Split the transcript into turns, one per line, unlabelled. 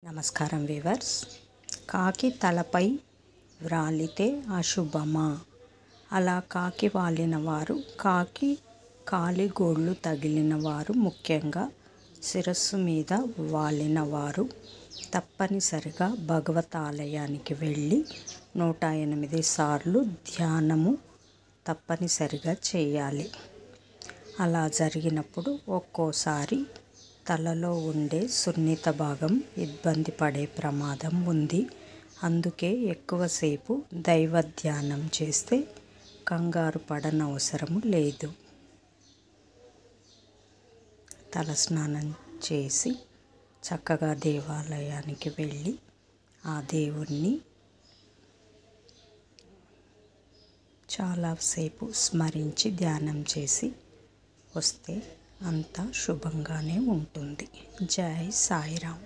నమస్కారం వీవర్స్. కాకి తలపై వ్రాలితే అశుభమా? అలా కాకి వాలిన వారు, కాకి కాలిగోళ్ళు తగిలిన వారు, ముఖ్యంగా శిరస్సు మీద వాలిన వారు తప్పనిసరిగా భగవతాలయానికి వెళ్ళి 108 సార్లు ధ్యానము తప్పనిసరిగా చేయాలి. అలా జరిగినప్పుడు ఒక్కోసారి తలలో ఉండే సున్నిత భాగం ఇబ్బంది పడే ప్రమాదం ఉంది. అందుకే ఎక్కువసేపు దైవ ధ్యానం చేస్తే కంగారు పడనవసరం లేదు. తలస్నానం చేసి చక్కగా దేవాలయానికి వెళ్ళి ఆ దేవుణ్ణి చాలాసేపు స్మరించి ధ్యానం చేసి వస్తే అంతా శుభంగానే ఉంటుంది. జై సాయిరామ్.